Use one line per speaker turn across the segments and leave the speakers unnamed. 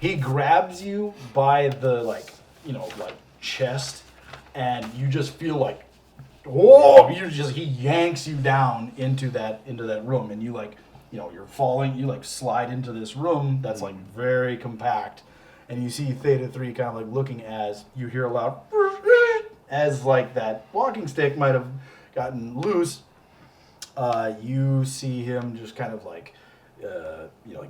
He grabs you by the chest, and you just feel like, whoa! He yanks you down into that room, and you're falling. You slide into this room that's very compact, and you see Theta 3 kind of looking as you hear a loud, as that walking stick might have gotten loose. You see him just kind of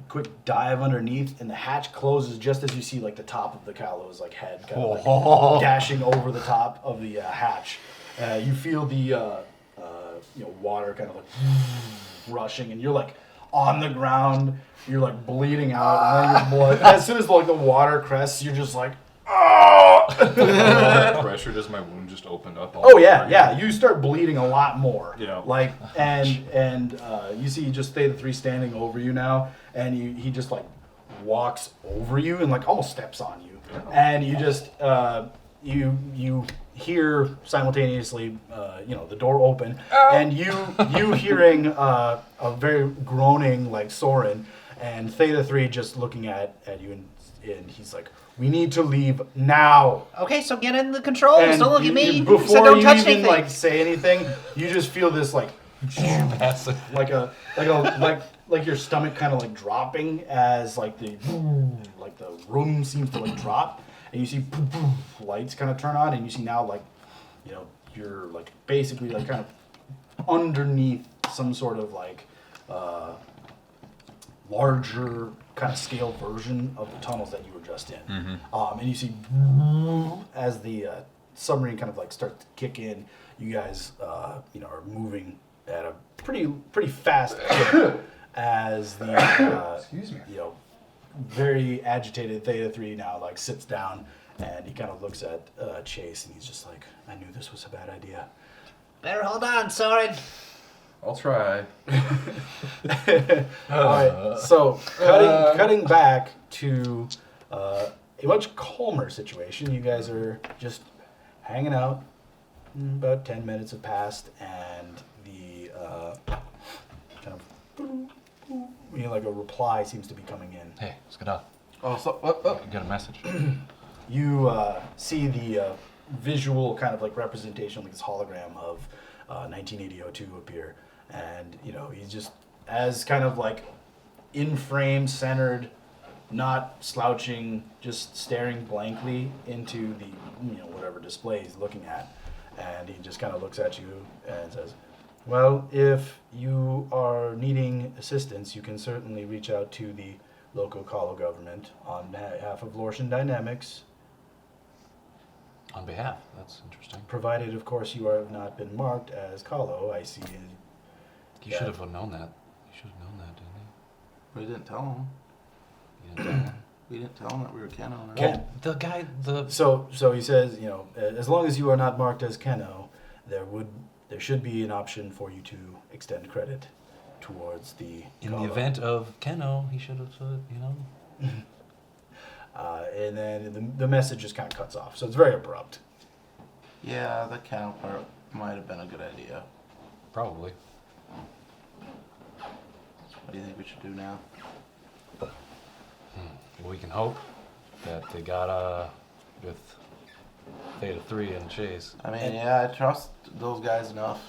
quick dive underneath, and the hatch closes just as you see the top of the Kalo's head kind of dashing over the top of the hatch. You feel the water kind of rushing, and you're on the ground. You're bleeding out, and then your blood. As soon as the water crests, you're just
that pressure, does my wound just open up?
You start bleeding a lot more. And you see just Theta 3 standing over you now, and he just walks over you and almost steps on you, and you just you hear simultaneously the door open, and you hearing a very groaning Soren, and Theta 3 just looking at you, and he's like, "We need to leave now."
Okay, so get in the controls.
And
don't look at me.
Before
so don't
you
touch
even
anything.
say anything, you just feel this
massive,
like your stomach kind of dropping as the room seems to drop, and you see lights kind of turn on, and you see now you're basically kind of underneath some sort of larger kind of scale version of the tunnels that you were just in.
Mm-hmm.
And you see as the submarine kind of starts to kick in, you guys are moving at a pretty fast clip as the
Excuse me.
very agitated Theta 3 now sits down, and he kind of looks at Chase, and he's just like, "I knew this was a bad idea."
Better hold on, Soren.
I'll try.
All right, so cutting back to a much calmer situation. You guys are just hanging out. About 10 minutes have passed, and the kind of a reply seems to be coming in.
Hey, Skada.
Oh, so
You got a message.
You see the visual kind of representation, this hologram of 1980-02 appear, and he's just as kind of in frame, centered, not slouching, just staring blankly into the whatever display he's looking at, and he just kind of looks at you and says, "Well, if you are needing assistance, you can certainly reach out to the local Kalo government on behalf of Lorshan Dynamics.
On behalf. That's interesting.
Provided, of course, you have not been marked as Kalo. I see."
You should have known that. You should have known that, didn't
we didn't tell him.
you? You didn't tell him.
We didn't tell him that we were Keno. No.
Well,
The guy,
So he says, as long as you are not marked as Keno, there should be an option for you to extend credit towards the
in
Kalo.
the event of Keno, he should have said,
And then the message just kind of cuts off. So it's very abrupt.
Yeah, the Keno part might have been a good idea.
Probably.
What do you think we should do now?
Well, we can hope that they got with Theta 3 and Chase.
I mean, yeah, I trust those guys enough.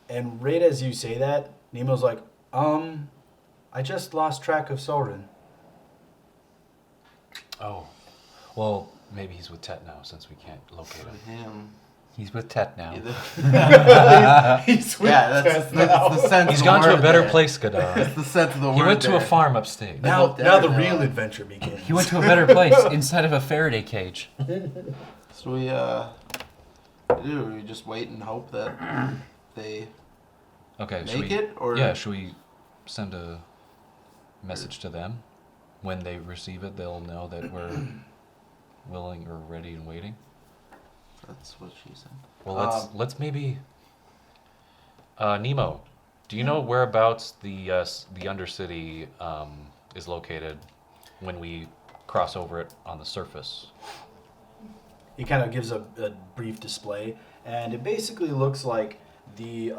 And right as you say that, Nemo's like, I just lost track of Soren.
Oh. Well, maybe he's with Tet now since we can't locate him.
Him.
He's with Tet now.
He's with
That's the sense
He's
of the
gone to a
word
better
there.
place, Gadar.
That's the sense of the word.
He went to a
there.
farm upstate.
Now
there
the
now.
real adventure begins.
He went to a better place inside of a Faraday cage.
So we we just wait and hope that they
Okay,
make it, or
should we send a message to them? When they receive it, they'll know that we're willing or ready and waiting.
That's what she said.
Well, let's maybe. Nemo, do you know whereabouts the Undercity is located when we cross over it on the surface?
He kind of gives a brief display, and it basically looks like the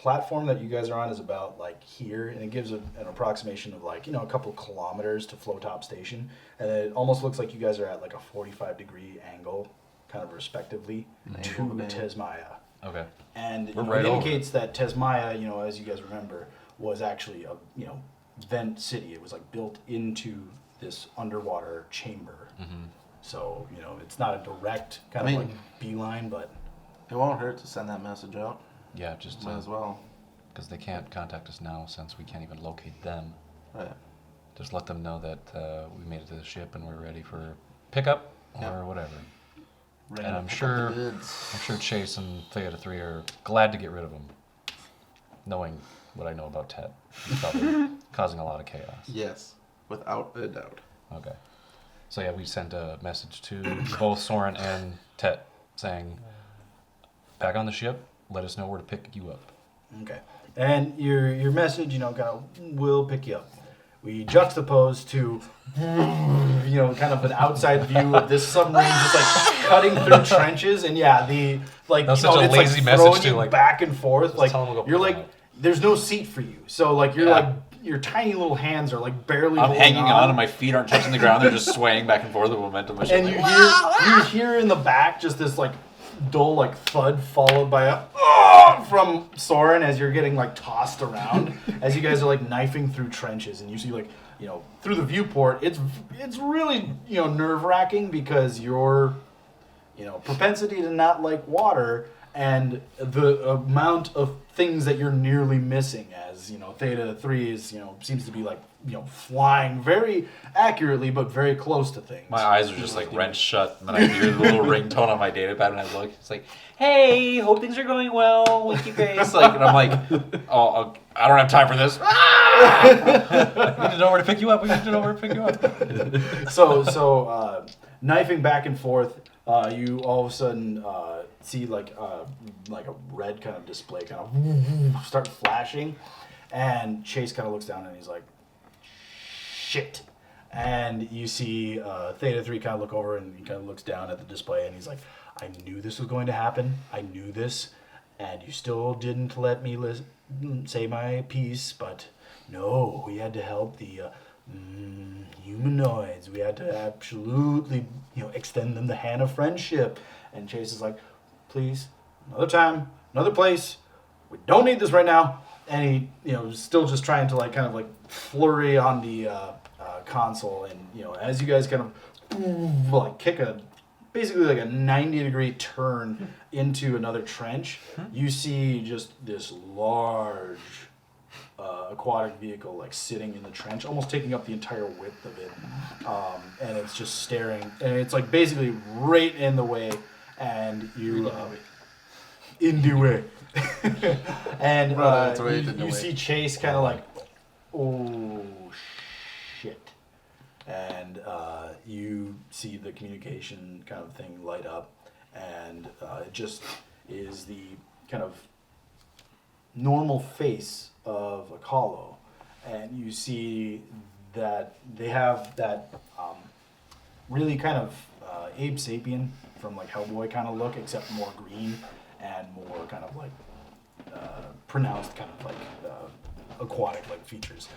platform that you guys are on is about like here, and it gives an approximation of like a couple kilometers to Flowtop Station, and it almost looks like you guys are at like a 45-degree angle, kind of respectively, to Tezmaya.
Okay.
And
We're
it
right over.
indicates that Tezmaya, as you guys remember, was actually a vent city. It was like built into this underwater chamber.
Mm-hmm.
So it's not a direct kind of like beeline, but
It won't hurt to send that message out.
Yeah, just
Might as well.
because they can't contact us now since we can't even locate them.
Right.
Just let them know that we made it to the ship and we're ready for pickup or whatever.
Ready
And
to
I'm
pick up
sure,
the goods.
I'm sure Chase and Theta 3 are glad to get rid of him, knowing what I know about Tet. He's probably causing a lot of chaos.
Yes, without a doubt.
Okay. So yeah, we sent a message to both Soren and Tet saying, back on the ship, let us know where to pick you up.
okay. And your message, kind of will pick you up. We juxtapose to, kind of an outside view of this submarine just like cutting through trenches, and the like.
That's such a
it's
lazy
like
message
throwing
too,
you
like,
back and forth. Like
tell 'em to go
you're
pull
like,
out.
there's no seat for you, so like you're like your tiny little hands are like barely.
I'm
holding
hanging on and my feet aren't touching the ground. They're just swaying back and forth with momentum.
and you hear in the back just this like dull like thud followed by a from Soren as you're getting like tossed around as you guys are like knifing through trenches, and you see like through the viewport it's really nerve-wracking because your propensity to not like water and the amount of things that you're nearly missing as Theta 3 is seems to be like flying very accurately but very close to things.
My eyes are just like wrenched shut, and then I hear the little ringtone on my data pad, and I look. It's like, "Hey, hope things are going well. Winky face." Like, and I'm like, "Oh, I don't have time for this."
We need to know where to pick you up. We need to know where to pick you up.
So knifing back and forth, you all of a sudden see like a red kind of display kind of start flashing, and Chase kind of looks down and he's like, "Shit!" And you see Theta 3 kind of look over and he kind of looks down at the display and he's like, "I knew this was going to happen. I knew this, and you still didn't let me say my piece. But no, we had to help the humanoids. We had to absolutely, extend them the hand of friendship." And Chase is like, "Please, another time, another place. We don't need this right now." And he, still just trying to like kind of like flurry on the console, and as you guys kind of like kick basically like a 90-degree turn into another trench, you see just this large aquatic vehicle like sitting in the trench, almost taking up the entire width of it, and it's just staring, and it's like basically right in the way, and you in the way, and you see Chase kind of like, "Oh shit," and you see the communication kind of thing light up, and it just is the kind of normal face of a Kahlo, and you see that they have that really kind of Abe Sapien from like Hellboy kind of look, except more green and more kind of like pronounced kind of like aquatic like features,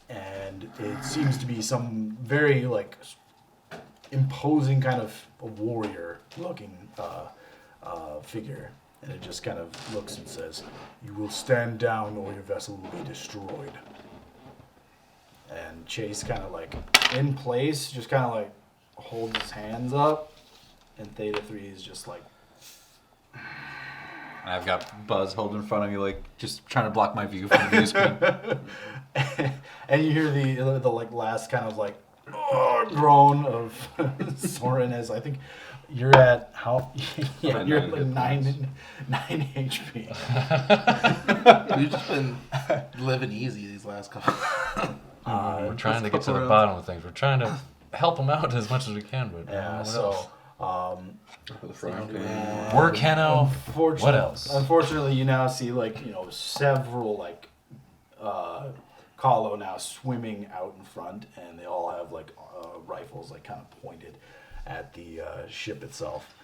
and it seems to be some very like imposing kind of a warrior looking figure. And it just kind of looks and says, "You will stand down or your vessel will be destroyed." And Chase kind of like in place, just kind of like holds his hands up. And Theta 3 is just like...
And I've got Buzz holding in front of me, like, just trying to block my view from the view screen.
And you hear the like last kind of like groan of Soren as I think... You're at how? Yeah, you're at like 9 HP.
You've just been living easy these last couple.
We're trying to get to the bottom of things. We're trying to help them out as much as we can, but
Yeah.
what
So,
else? We're Keno. What else?
Unfortunately, you now see like several like Kahlo now swimming out in front, and they all have like rifles like kind of pointed at the ship itself.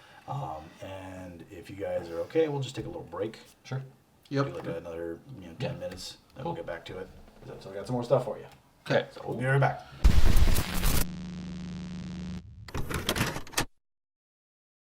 And if you guys are okay, we'll just take a little break.
Sure.
Yep.
Do like another 10 minutes, then we'll
Cool.
get back to it. So I got some more stuff for you.
Okay.
So we'll be right back.